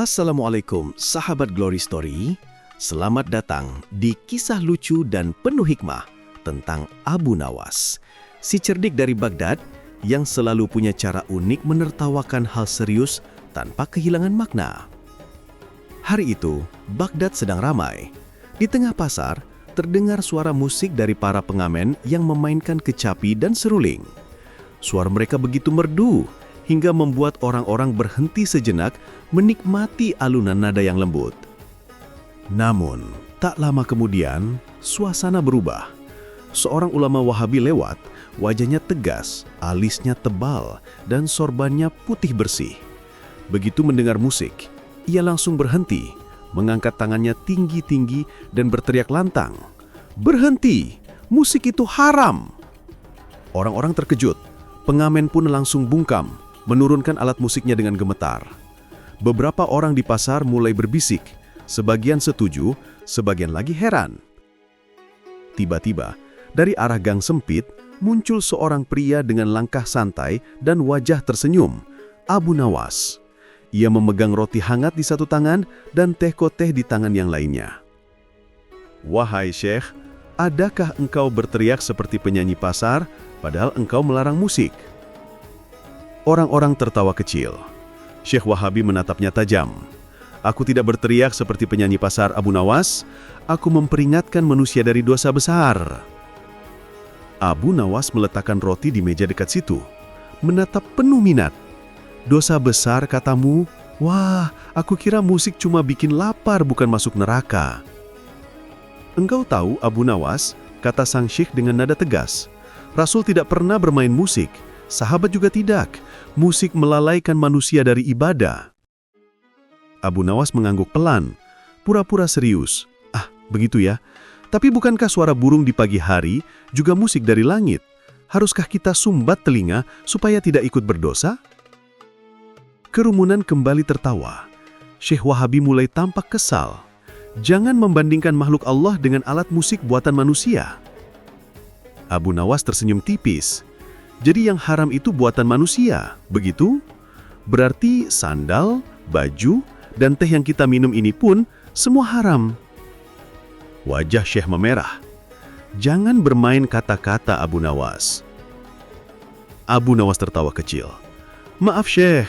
Assalamualaikum sahabat Glory Story. Selamat datang di kisah lucu dan penuh hikmah tentang Abu Nawas, si cerdik dari Baghdad yang selalu punya cara unik menertawakan hal serius tanpa kehilangan makna. Hari itu, Baghdad sedang ramai. Di tengah pasar, terdengar suara musik dari para pengamen yang memainkan kecapi dan seruling. Suara mereka begitu merdu hingga membuat orang-orang berhenti sejenak menikmati alunan nada yang lembut. Namun, tak lama kemudian, suasana berubah. Seorang ulama Wahabi lewat, wajahnya tegas, alisnya tebal, dan sorbannya putih bersih. Begitu mendengar musik, ia langsung berhenti, mengangkat tangannya tinggi-tinggi dan berteriak lantang, "Berhenti! Musik itu haram!" Orang-orang terkejut, pengamen pun langsung bungkam, menurunkan alat musiknya dengan gemetar. Beberapa orang di pasar mulai berbisik, sebagian setuju, sebagian lagi heran. Tiba-tiba, dari arah gang sempit, muncul seorang pria dengan langkah santai dan wajah tersenyum, Abu Nawas. Ia memegang roti hangat di satu tangan dan teh koteh di tangan yang lainnya. "Wahai Syekh, adakah engkau berteriak seperti penyanyi pasar, padahal engkau melarang musik?" Orang-orang tertawa kecil. Syekh Wahabi menatapnya tajam. "Aku tidak berteriak seperti penyanyi pasar Abu Nawas. Aku memperingatkan manusia dari dosa besar." Abu Nawas meletakkan roti di meja dekat situ, menatap penuh minat. "Dosa besar katamu? Wah, aku kira musik cuma bikin lapar bukan masuk neraka." "Engkau tahu Abu Nawas," kata sang syekh dengan nada tegas, "Rasul tidak pernah bermain musik. Sahabat juga tidak. Musik melalaikan manusia dari ibadah." Abu Nawas mengangguk pelan, pura-pura serius. "Ah, begitu ya. Tapi bukankah suara burung di pagi hari juga musik dari langit? Haruskah kita sumbat telinga supaya tidak ikut berdosa?" Kerumunan kembali tertawa. Syekh Wahabi mulai tampak kesal. Jangan membandingkan makhluk Allah dengan alat musik buatan manusia. Abu Nawas tersenyum tipis. "Jadi yang haram itu buatan manusia, begitu? Berarti sandal, baju, dan teh yang kita minum ini pun semua haram." Wajah Syekh memerah. "Jangan bermain kata-kata Abu Nawas." Abu Nawas tertawa kecil. "Maaf Syekh,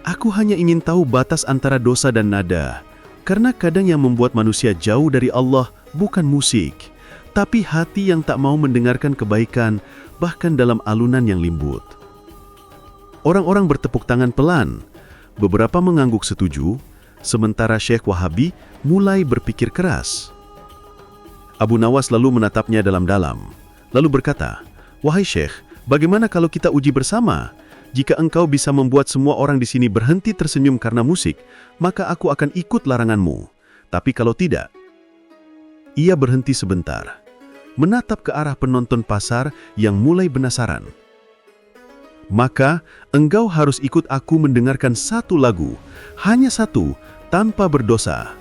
aku hanya ingin tahu batas antara dosa dan nada. Karena kadang yang membuat manusia jauh dari Allah bukan musik, tapi hati yang tak mau mendengarkan kebaikan, bahkan dalam alunan yang lembut." Orang-orang bertepuk tangan pelan. Beberapa mengangguk setuju, sementara Syekh Wahabi mulai berpikir keras. Abu Nawas lalu menatapnya dalam-dalam, lalu berkata, "Wahai Syekh, bagaimana kalau kita uji bersama? Jika engkau bisa membuat semua orang di sini berhenti tersenyum karena musik, maka aku akan ikut laranganmu. Tapi kalau tidak..." Ia berhenti sebentar, menatap ke arah penonton pasar yang mulai penasaran. "Maka, engkau harus ikut aku mendengarkan satu lagu, hanya satu, tanpa berdosa."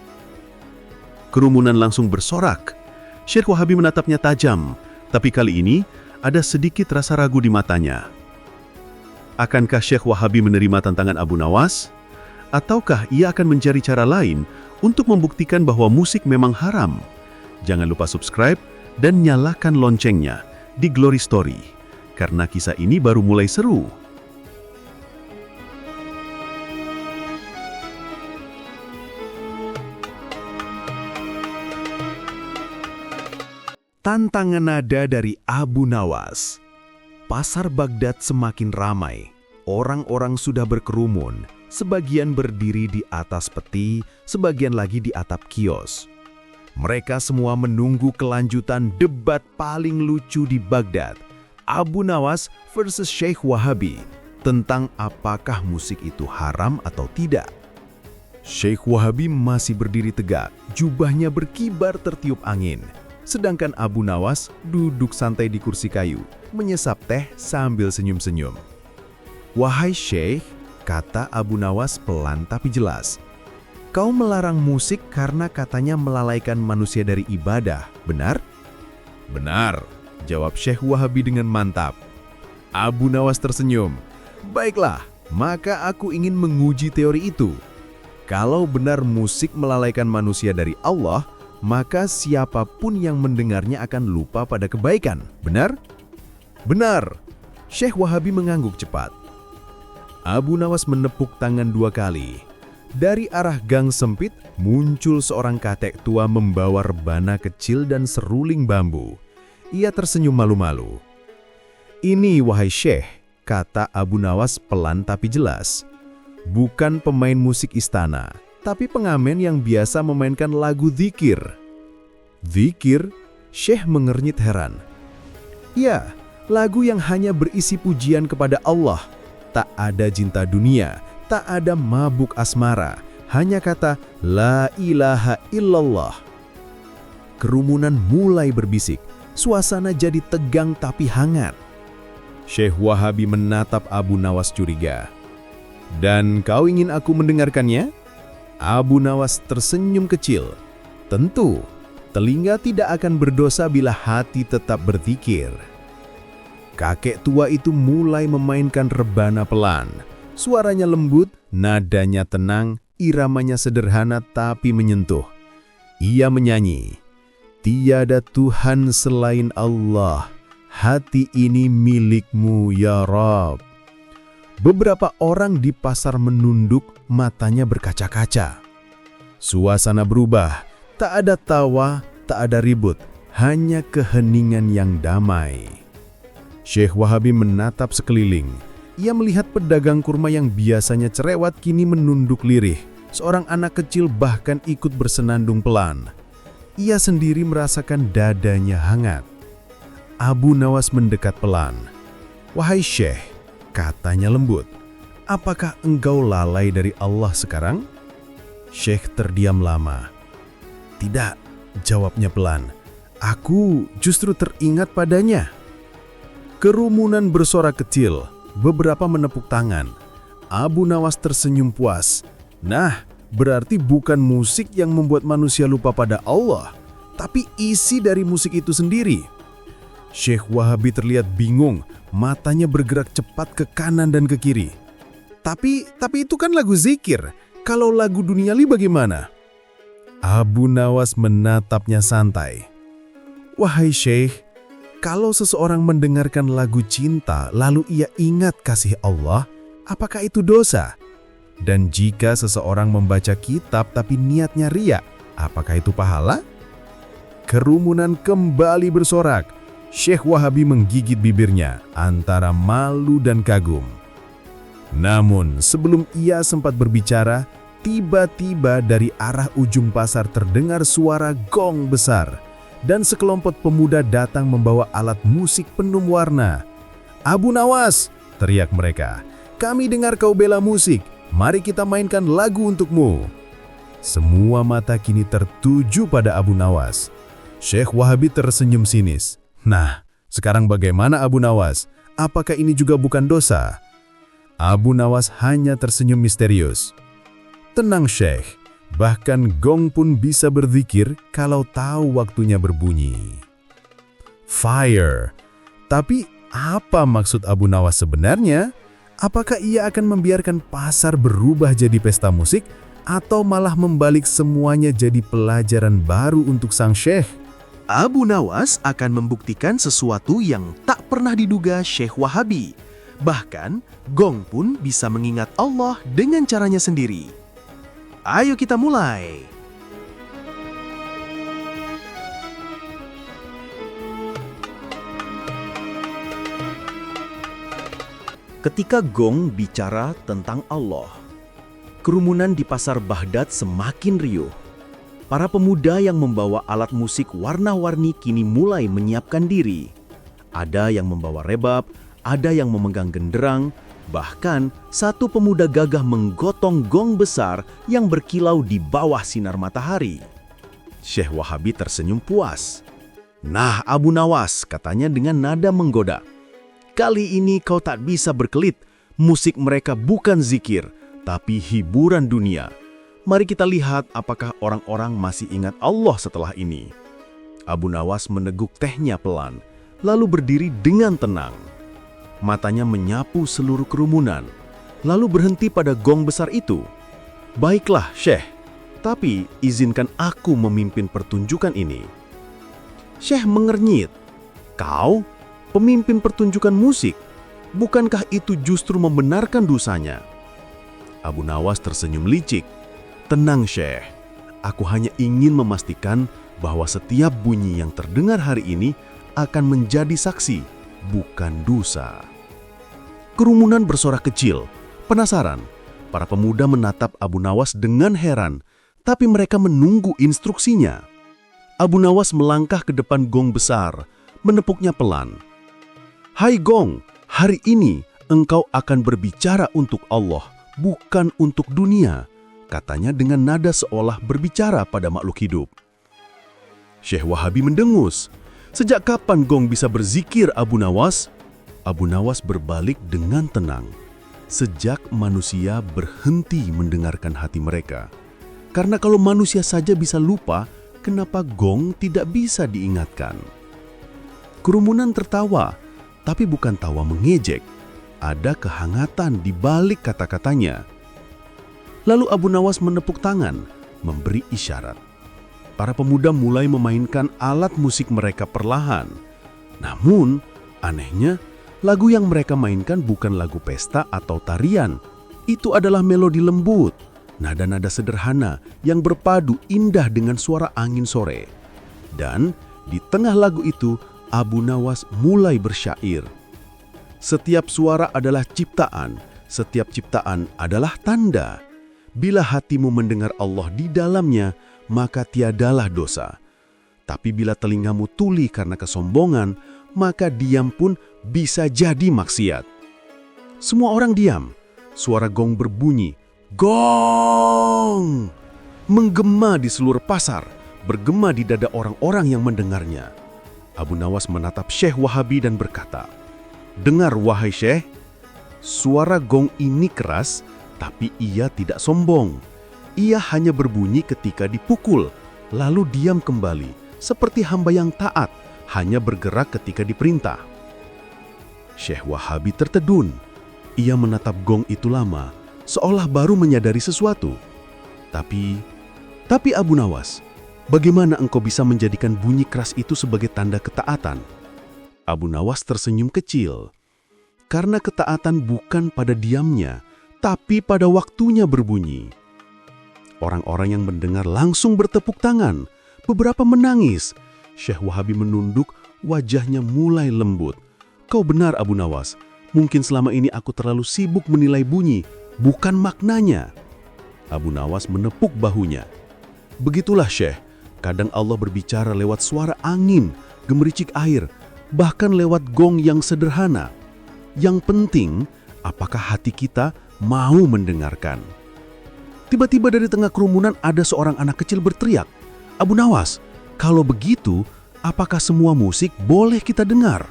Kerumunan langsung bersorak. Syekh Wahabi menatapnya tajam, tapi kali ini ada sedikit rasa ragu di matanya. Akankah Syekh Wahabi menerima tantangan Abu Nawas? Ataukah ia akan mencari cara lain untuk membuktikan bahwa musik memang haram? Jangan lupa subscribe dan nyalakan loncengnya di Glory Story, karena kisah ini baru mulai seru. Tantangan nada dari Abu Nawas. Pasar Baghdad semakin ramai. Orang-orang sudah berkerumun, sebagian berdiri di atas peti, sebagian lagi di atap kios. Mereka semua menunggu kelanjutan debat paling lucu di Baghdad, Abu Nawas versus Syekh Wahabi, tentang apakah musik itu haram atau tidak. Syekh Wahabi masih berdiri tegak, jubahnya berkibar tertiup angin. Sedangkan Abu Nawas duduk santai di kursi kayu, menyesap teh sambil senyum-senyum. "Wahai Syekh," kata Abu Nawas pelan tapi jelas, "kau melarang musik karena katanya melalaikan manusia dari ibadah, benar?" "Benar," jawab Syekh Wahabi dengan mantap. Abu Nawas tersenyum. "Baiklah, maka aku ingin menguji teori itu. Kalau benar musik melalaikan manusia dari Allah, maka siapapun yang mendengarnya akan lupa pada kebaikan. Benar? Benar. Syekh Wahabi mengangguk cepat. Abu Nawas menepuk tangan 2 kali. Dari arah gang sempit, muncul seorang kakek tua membawa rebana kecil dan seruling bambu. Ia tersenyum malu-malu. "Ini, wahai Syekh," kata Abu Nawas pelan tapi jelas. "Bukan pemain musik istana, tapi pengamen yang biasa memainkan lagu dzikir." "Dzikir?" Syekh mengernyit heran. "Ya, lagu yang hanya berisi pujian kepada Allah. Tak ada cinta dunia, tak ada mabuk asmara, hanya kata La ilaha illallah." Kerumunan mulai berbisik, suasana jadi tegang tapi hangat. Syekh Wahabi menatap Abu Nawas curiga. "Dan kau ingin aku mendengarkannya?" Abu Nawas tersenyum kecil. "Tentu, telinga tidak akan berdosa bila hati tetap berzikir." Kakek tua itu mulai memainkan rebana pelan. Suaranya lembut, nadanya tenang, iramanya sederhana tapi menyentuh. Ia menyanyi, "Tiada Tuhan selain Allah, hati ini milikmu ya Rabb." Beberapa orang di pasar menunduk, matanya berkaca-kaca. Suasana berubah, tak ada tawa, tak ada ribut, hanya keheningan yang damai. Syekh Wahabi menatap sekeliling. Ia melihat pedagang kurma yang biasanya cerewet kini menunduk lirih. Seorang anak kecil bahkan ikut bersenandung pelan. Ia sendiri merasakan dadanya hangat. Abu Nawas mendekat pelan. "Wahai Syekh," katanya lembut, "apakah engkau lalai dari Allah sekarang?" Syekh terdiam lama. "Tidak," jawabnya pelan. "Aku justru teringat padanya." Kerumunan bersorak kecil, beberapa menepuk tangan. Abu Nawas tersenyum puas. "Nah, berarti bukan musik yang membuat manusia lupa pada Allah, tapi isi dari musik itu sendiri." Syekh Wahabi terlihat bingung, matanya bergerak cepat ke kanan dan ke kiri. Tapi itu kan lagu zikir. Kalau lagu duniawi bagaimana?" Abu Nawas menatapnya santai. "Wahai Syekh, kalau seseorang mendengarkan lagu cinta lalu ia ingat kasih Allah, apakah itu dosa? Dan jika seseorang membaca kitab tapi niatnya riya, apakah itu pahala?" Kerumunan kembali bersorak. Syekh Wahabi menggigit bibirnya antara malu dan kagum. Namun sebelum ia sempat berbicara, tiba-tiba dari arah ujung pasar terdengar suara gong besar. Dan sekelompok pemuda datang membawa alat musik penuh warna. "Abu Nawas," teriak mereka, "kami dengar kau bela musik. Mari kita mainkan lagu untukmu." Semua mata kini tertuju pada Abu Nawas. Syekh Wahabi tersenyum sinis. "Nah, sekarang bagaimana Abu Nawas? Apakah ini juga bukan dosa?" Abu Nawas hanya tersenyum misterius. "Tenang Syekh, bahkan gong pun bisa berzikir kalau tahu waktunya berbunyi." Fire. Tapi apa maksud Abu Nawas sebenarnya? Apakah ia akan membiarkan pasar berubah jadi pesta musik atau malah membalik semuanya jadi pelajaran baru untuk sang Syekh? Abu Nawas akan membuktikan sesuatu yang tak pernah diduga Syekh Wahabi. Bahkan, gong pun bisa mengingat Allah dengan caranya sendiri. Ayo kita mulai. Ketika gong bicara tentang Allah, kerumunan di pasar Baghdad semakin riuh. Para pemuda yang membawa alat musik warna-warni kini mulai menyiapkan diri. Ada yang membawa rebab, ada yang memegang genderang, bahkan satu pemuda gagah menggotong gong besar yang berkilau di bawah sinar matahari. Syekh Wahabi tersenyum puas. "Nah Abu Nawas," katanya dengan nada menggoda, "kali ini kau tak bisa berkelit. Musik mereka bukan zikir, tapi hiburan dunia. Mari kita lihat apakah orang-orang masih ingat Allah setelah ini." Abu Nawas meneguk tehnya pelan, lalu berdiri dengan tenang. Matanya menyapu seluruh kerumunan, lalu berhenti pada gong besar itu. "Baiklah, Syekh, tapi izinkan aku memimpin pertunjukan ini." Syekh mengernyit, "Kau pemimpin pertunjukan musik? Bukankah itu justru membenarkan dosanya?" Abu Nawas tersenyum licik. "Tenang, Syekh. Aku hanya ingin memastikan bahwa setiap bunyi yang terdengar hari ini akan menjadi saksi, bukan dosa." Kerumunan bersorak kecil. Penasaran, para pemuda menatap Abu Nawas dengan heran, tapi mereka menunggu instruksinya. Abu Nawas melangkah ke depan gong besar, menepuknya pelan. "Hai gong, hari ini engkau akan berbicara untuk Allah, bukan untuk dunia," katanya dengan nada seolah berbicara pada makhluk hidup. Syekh Wahabi mendengus. "Sejak kapan gong bisa berzikir, Abu Nawas?" Abu Nawas berbalik dengan tenang. "Sejak manusia berhenti mendengarkan hati mereka. Karena kalau manusia saja bisa lupa, kenapa gong tidak bisa diingatkan?" Kerumunan tertawa, tapi bukan tawa mengejek. Ada kehangatan di balik kata-katanya. Lalu Abu Nawas menepuk tangan, memberi isyarat. Para pemuda mulai memainkan alat musik mereka perlahan. Namun, anehnya, lagu yang mereka mainkan bukan lagu pesta atau tarian. Itu adalah melodi lembut, nada-nada sederhana yang berpadu indah dengan suara angin sore. Dan di tengah lagu itu, Abu Nawas mulai bersyair. "Setiap suara adalah ciptaan, setiap ciptaan adalah tanda. Bila hatimu mendengar Allah di dalamnya, maka tiadalah dosa. Tapi bila telingamu tuli karena kesombongan, maka diam pun bisa jadi maksiat." Semua orang diam. Suara gong berbunyi. Gong! Menggema di seluruh pasar, bergema di dada orang-orang yang mendengarnya. Abu Nawas menatap Syekh Wahabi dan berkata, "Dengar, wahai Syekh, suara gong ini keras, tapi ia tidak sombong. Ia hanya berbunyi ketika dipukul, lalu diam kembali, seperti hamba yang taat, hanya bergerak ketika diperintah." Syekh Wahabi tertedun. Ia menatap gong itu lama, seolah baru menyadari sesuatu. Tapi Abu Nawas, bagaimana engkau bisa menjadikan bunyi keras itu sebagai tanda ketaatan?" Abu Nawas tersenyum kecil. "Karena ketaatan bukan pada diamnya, tapi pada waktunya berbunyi." Orang-orang yang mendengar langsung bertepuk tangan. Beberapa menangis. Syekh Wahabi menunduk, wajahnya mulai lembut. "Kau benar, Abu Nawas. Mungkin selama ini aku terlalu sibuk menilai bunyi, bukan maknanya." Abu Nawas menepuk bahunya. "Begitulah, Syekh. Kadang Allah berbicara lewat suara angin, gemericik air, bahkan lewat gong yang sederhana. Yang penting, apakah hati kita mau mendengarkan?" Tiba-tiba dari tengah kerumunan ada seorang anak kecil berteriak, "Abu Nawas, kalau begitu, apakah semua musik boleh kita dengar?"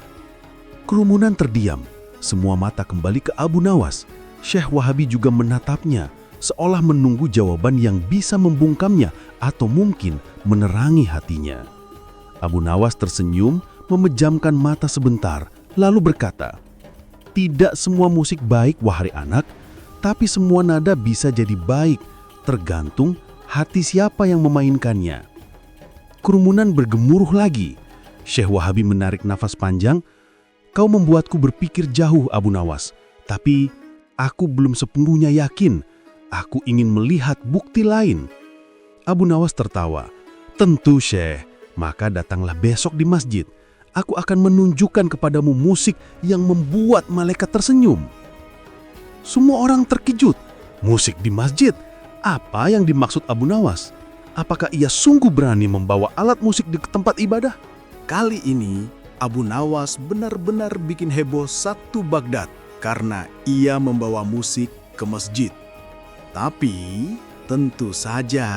Kerumunan terdiam. Semua mata kembali ke Abu Nawas. Syekh Wahabi juga menatapnya, seolah menunggu jawaban yang bisa membungkamnya atau mungkin menerangi hatinya. Abu Nawas tersenyum, memejamkan mata sebentar, lalu berkata, "Tidak semua musik baik, wahai anak, tapi semua nada bisa jadi baik, tergantung hati siapa yang memainkannya." Kerumunan bergemuruh lagi. Syekh Wahabi menarik nafas panjang. "Kau membuatku berpikir jauh, Abu Nawas, tapi aku belum sepenuhnya yakin. Aku ingin melihat bukti lain." Abu Nawas tertawa. "Tentu, Syekh. Maka datanglah besok di masjid. Aku akan menunjukkan kepadamu musik yang membuat malaikat tersenyum." Semua orang terkejut. Musik di masjid? Apa yang dimaksud Abu Nawas? Apakah ia sungguh berani membawa alat musik di tempat ibadah? Kali ini, Abu Nawas benar-benar bikin heboh satu Baghdad karena ia membawa musik ke masjid. Tapi tentu saja,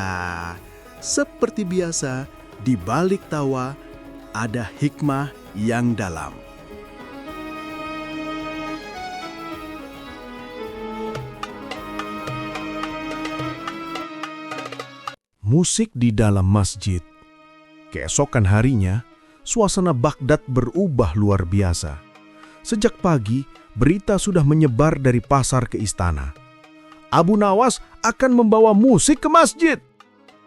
seperti biasa, di balik tawa ada hikmah yang dalam. Musik di dalam masjid. Keesokan harinya, suasana Baghdad berubah luar biasa. Sejak pagi, berita sudah menyebar dari pasar ke istana. Abu Nawas akan membawa musik ke masjid.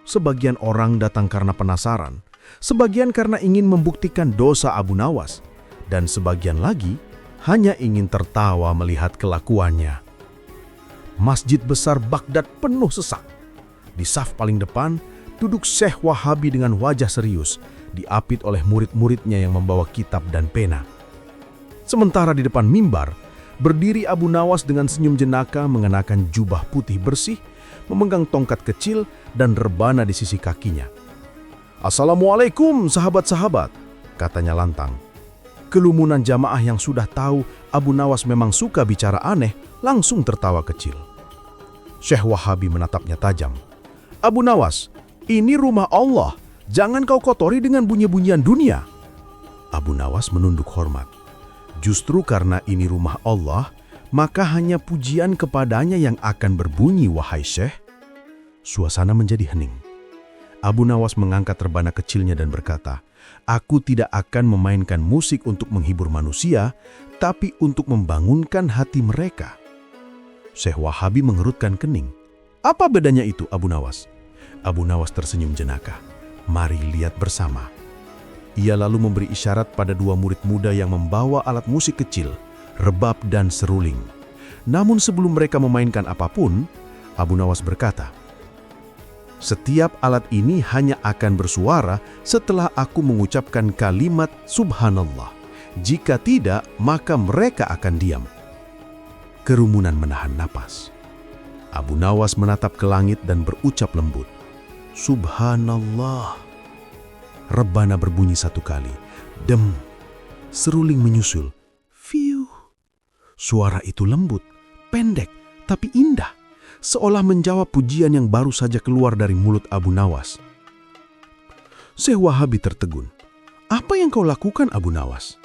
Sebagian orang datang karena penasaran, sebagian karena ingin membuktikan dosa Abu Nawas, dan sebagian lagi hanya ingin tertawa melihat kelakuannya. Masjid besar Baghdad penuh sesak. Di saf paling depan duduk Syekh Wahabi dengan wajah serius, diapit oleh murid-muridnya yang membawa kitab dan pena. Sementara di depan mimbar, berdiri Abu Nawas dengan senyum jenaka mengenakan jubah putih bersih, memegang tongkat kecil dan rebana di sisi kakinya. "Assalamualaikum sahabat-sahabat," katanya lantang. Kelumunan jamaah yang sudah tahu Abu Nawas memang suka bicara aneh, langsung tertawa kecil. Syekh Wahabi menatapnya tajam. "Abu Nawas, ini rumah Allah. Jangan kau kotori dengan bunyi-bunyian dunia." Abu Nawas menunduk hormat. Justru karena ini rumah Allah, maka hanya pujian kepadanya yang akan berbunyi, wahai Syekh. Suasana menjadi hening. Abu Nawas mengangkat rebana kecilnya dan berkata, "Aku tidak akan memainkan musik untuk menghibur manusia, tapi untuk membangunkan hati mereka." Syekh Wahabi mengerutkan kening. "Apa bedanya itu, Abu Nawas?" Abu Nawas tersenyum jenaka. "Mari lihat bersama." Ia lalu memberi isyarat pada dua murid muda yang membawa alat musik kecil, rebab dan seruling. Namun sebelum mereka memainkan apapun, Abu Nawas berkata, "Setiap alat ini hanya akan bersuara setelah aku mengucapkan kalimat Subhanallah. Jika tidak, maka mereka akan diam." Kerumunan menahan napas. Abu Nawas menatap ke langit dan berucap lembut, "Subhanallah." Rebana berbunyi satu kali. Dem. Seruling menyusul. Fiu. Suara itu lembut, pendek, tapi indah. Seolah menjawab pujian yang baru saja keluar dari mulut Abu Nawas. Syekh Wahabi tertegun. "Apa yang kau lakukan, Abu Nawas?"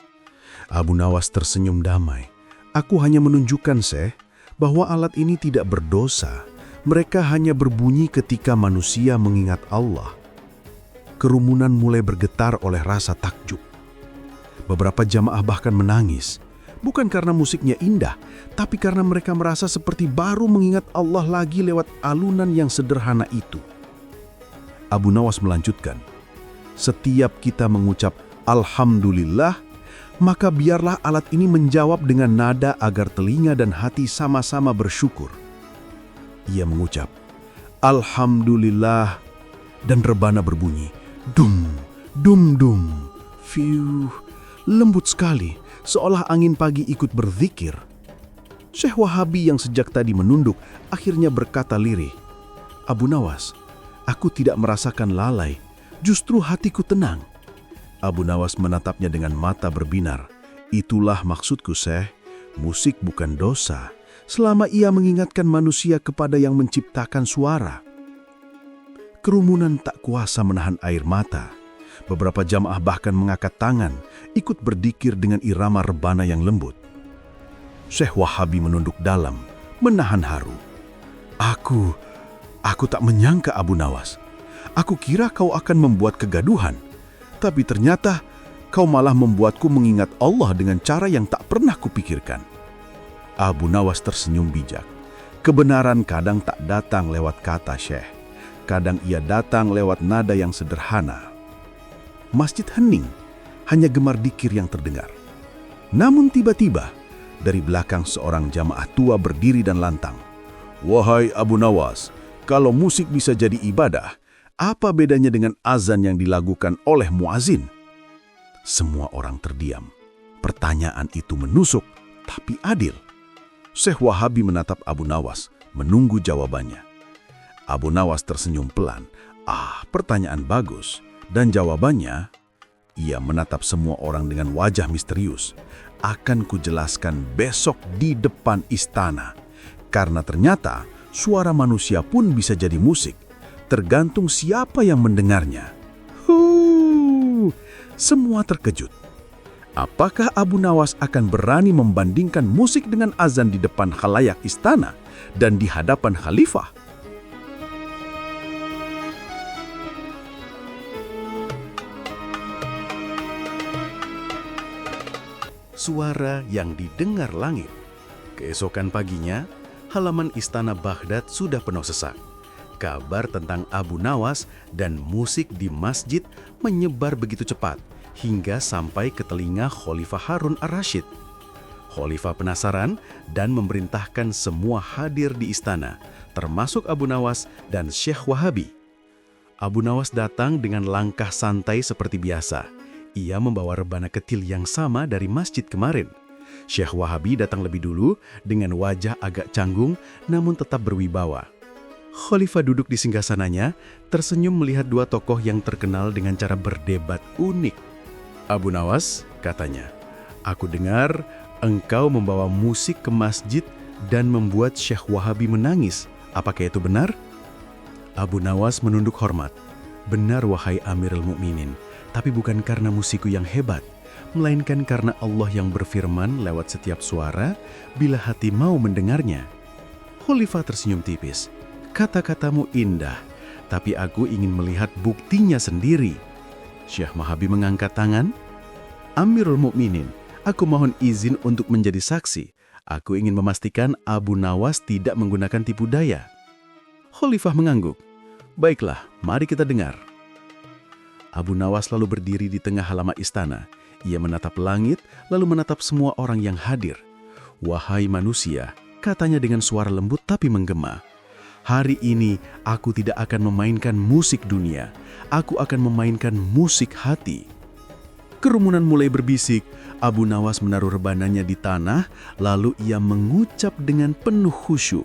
Abu Nawas tersenyum damai. "Aku hanya menunjukkan, Syekh, bahwa alat ini tidak berdosa. Mereka hanya berbunyi ketika manusia mengingat Allah." Kerumunan mulai bergetar oleh rasa takjub. Beberapa jamaah bahkan menangis, bukan karena musiknya indah, tapi karena mereka merasa seperti baru mengingat Allah lagi lewat alunan yang sederhana itu. Abu Nawas melanjutkan, "Setiap kita mengucap Alhamdulillah, maka biarlah alat ini menjawab dengan nada agar telinga dan hati sama-sama bersyukur." Ia mengucap, "Alhamdulillah," dan rebana berbunyi, dum, dum, dum, fiu, lembut sekali, seolah angin pagi ikut berzikir. Syekh Wahabi yang sejak tadi menunduk, akhirnya berkata lirih, "Abu Nawas, aku tidak merasakan lalai, justru hatiku tenang." Abu Nawas menatapnya dengan mata berbinar. "Itulah maksudku, Syekh, musik bukan dosa, selama ia mengingatkan manusia kepada yang menciptakan suara." Kerumunan tak kuasa menahan air mata. Beberapa jamaah bahkan mengangkat tangan, ikut berdikir dengan irama rebana yang lembut. Syekh Wahabi menunduk dalam, menahan haru. Aku tak menyangka, Abu Nawas. Aku kira kau akan membuat kegaduhan, tapi ternyata kau malah membuatku mengingat Allah dengan cara yang tak pernah kupikirkan." Abu Nawas tersenyum bijak. Kebenaran kadang tak datang lewat kata, Syekh. Kadang ia datang lewat nada yang sederhana. Masjid hening, hanya gemar dikir yang terdengar. Namun tiba-tiba, dari belakang seorang jamaah tua berdiri dan lantang. "Wahai Abu Nawas, kalau musik bisa jadi ibadah, apa bedanya dengan azan yang dilakukan oleh muazin?" Semua orang terdiam. Pertanyaan itu menusuk, tapi adil. Syekh Wahabi menatap Abu Nawas, menunggu jawabannya. Abu Nawas tersenyum pelan. Pertanyaan bagus. Dan jawabannya, ia menatap semua orang dengan wajah misterius. "Akan kujelaskan besok di depan istana. Karena ternyata suara manusia pun bisa jadi musik. Tergantung siapa yang mendengarnya." Semua terkejut. Apakah Abu Nawas akan berani membandingkan musik dengan azan di depan khalayak istana dan di hadapan khalifah? Suara yang didengar langit. Keesokan paginya, halaman istana Baghdad sudah penuh sesak. Kabar tentang Abu Nawas dan musik di masjid menyebar begitu cepat hingga sampai ke telinga Khalifah Harun ar-Rasyid. Khalifah penasaran dan memerintahkan semua hadir di istana, termasuk Abu Nawas dan Syekh Wahabi. Abu Nawas datang dengan langkah santai seperti biasa. Ia membawa rebana kecil yang sama dari masjid kemarin. Syekh Wahabi datang lebih dulu dengan wajah agak canggung namun tetap berwibawa. Khalifah duduk di singgasananya, tersenyum melihat dua tokoh yang terkenal dengan cara berdebat unik. Abu Nawas, katanya, "Aku dengar engkau membawa musik ke masjid dan membuat Syekh Wahabi menangis. Apakah itu benar?" Abu Nawas menunduk hormat. "Benar wahai Amirul Mukminin, tapi bukan karena musikku yang hebat, melainkan karena Allah yang berfirman lewat setiap suara bila hati mau mendengarnya." Khalifah tersenyum tipis. "Kata-katamu indah, tapi aku ingin melihat buktinya sendiri." Syekh Wahabi mengangkat tangan. "Amirul Mukminin, aku mohon izin untuk menjadi saksi. Aku ingin memastikan Abu Nawas tidak menggunakan tipu daya." Khalifah mengangguk. "Baiklah, mari kita dengar." Abu Nawas lalu berdiri di tengah halaman istana. Ia menatap langit, lalu menatap semua orang yang hadir. "Wahai manusia," katanya dengan suara lembut tapi menggema, "hari ini aku tidak akan memainkan musik dunia. Aku akan memainkan musik hati." Kerumunan mulai berbisik. Abu Nawas menaruh rebananya di tanah, lalu ia mengucap dengan penuh khusyuk,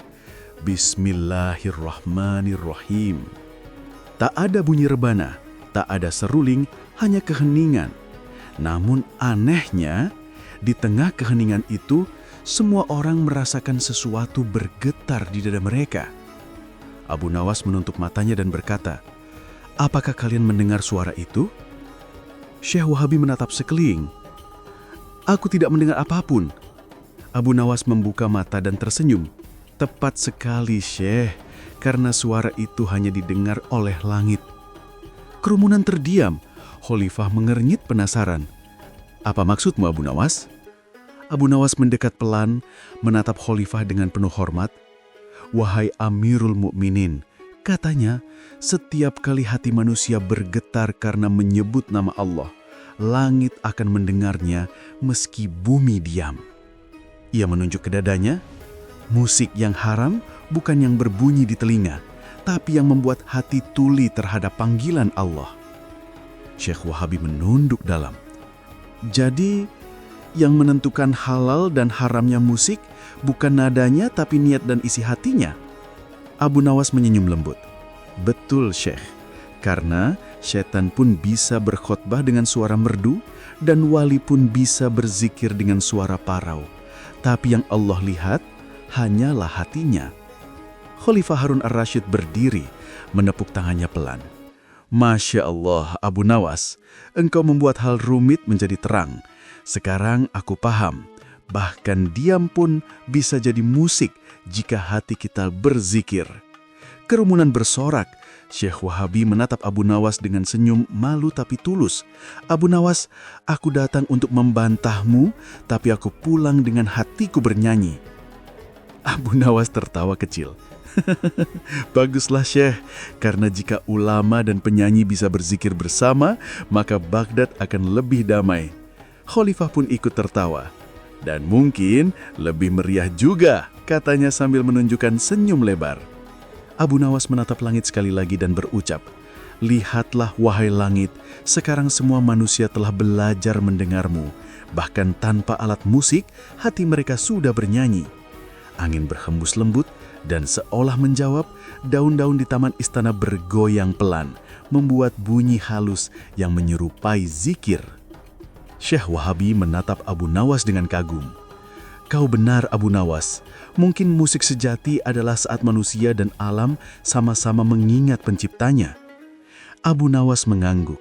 "Bismillahirrahmanirrahim." Tak ada bunyi rebana, tak ada seruling, hanya keheningan. Namun anehnya, di tengah keheningan itu, semua orang merasakan sesuatu bergetar di dada mereka. Abu Nawas menutup matanya dan berkata, "Apakah kalian mendengar suara itu?" Syekh Wahabi menatap sekeliling. "Aku tidak mendengar apapun." Abu Nawas membuka mata dan tersenyum. "Tepat sekali, Syekh, karena suara itu hanya didengar oleh langit." Kerumunan terdiam. Khalifah mengernyit penasaran. "Apa maksudmu, Abu Nawas?" Abu Nawas mendekat pelan, menatap Khalifah dengan penuh hormat. "Wahai Amirul Mukminin," katanya, "setiap kali hati manusia bergetar karena menyebut nama Allah, langit akan mendengarnya meski bumi diam." Ia menunjuk ke dadanya. "Musik yang haram bukan yang berbunyi di telinga, tapi yang membuat hati tuli terhadap panggilan Allah." Syekh Wahabi menunduk dalam. "Jadi, yang menentukan halal dan haramnya musik bukan nadanya tapi niat dan isi hatinya?" Abu Nawas menyenyum lembut. "Betul, Syekh. Karena setan pun bisa berkhotbah dengan suara merdu dan wali pun bisa berzikir dengan suara parau. Tapi yang Allah lihat hanyalah hatinya." Khalifah Harun ar-Rasyid berdiri, menepuk tangannya pelan. "Masya Allah, Abu Nawas, engkau membuat hal rumit menjadi terang. Sekarang aku paham, bahkan diam pun bisa jadi musik jika hati kita berzikir." Kerumunan bersorak. Syekh Wahabi menatap Abu Nawas dengan senyum malu tapi tulus. "Abu Nawas, aku datang untuk membantahmu, tapi aku pulang dengan hatiku bernyanyi." Abu Nawas tertawa kecil. "Baguslah, Syekh, karena jika ulama dan penyanyi bisa berzikir bersama, maka Baghdad akan lebih damai." Khalifah pun ikut tertawa. "Dan mungkin lebih meriah juga," katanya sambil menunjukkan senyum lebar. Abu Nawas menatap langit sekali lagi dan berucap, "Lihatlah wahai langit, sekarang semua manusia telah belajar mendengarmu. Bahkan tanpa alat musik, hati mereka sudah bernyanyi." Angin berhembus lembut dan seolah menjawab, daun-daun di taman istana bergoyang pelan, membuat bunyi halus yang menyerupai zikir. Syekh Wahabi menatap Abu Nawas dengan kagum. "Kau benar, Abu Nawas. Mungkin musik sejati adalah saat manusia dan alam sama-sama mengingat penciptanya." Abu Nawas mengangguk.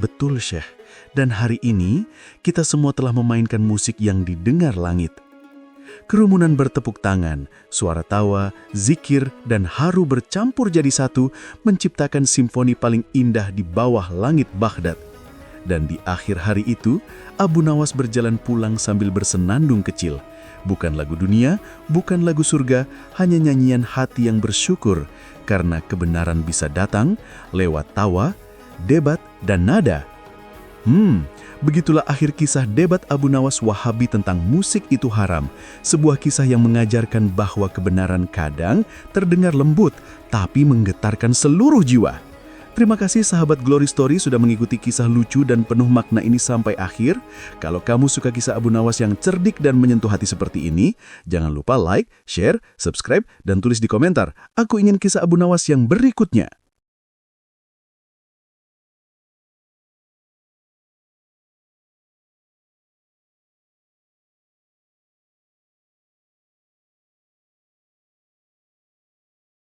"Betul, Syekh. Dan hari ini, kita semua telah memainkan musik yang didengar langit." Kerumunan bertepuk tangan, suara tawa, zikir, dan haru bercampur jadi satu, menciptakan simfoni paling indah di bawah langit Baghdad. Dan di akhir hari itu, Abu Nawas berjalan pulang sambil bersenandung kecil. Bukan lagu dunia, bukan lagu surga, hanya nyanyian hati yang bersyukur karena kebenaran bisa datang lewat tawa, debat, dan nada. Begitulah akhir kisah debat Abu Nawas Wahabi tentang musik itu haram. Sebuah kisah yang mengajarkan bahwa kebenaran kadang terdengar lembut, tapi menggetarkan seluruh jiwa. Terima kasih sahabat Glory Story sudah mengikuti kisah lucu dan penuh makna ini sampai akhir. Kalau kamu suka kisah Abu Nawas yang cerdik dan menyentuh hati seperti ini, jangan lupa like, share, subscribe, dan tulis di komentar, aku ingin kisah Abu Nawas yang berikutnya.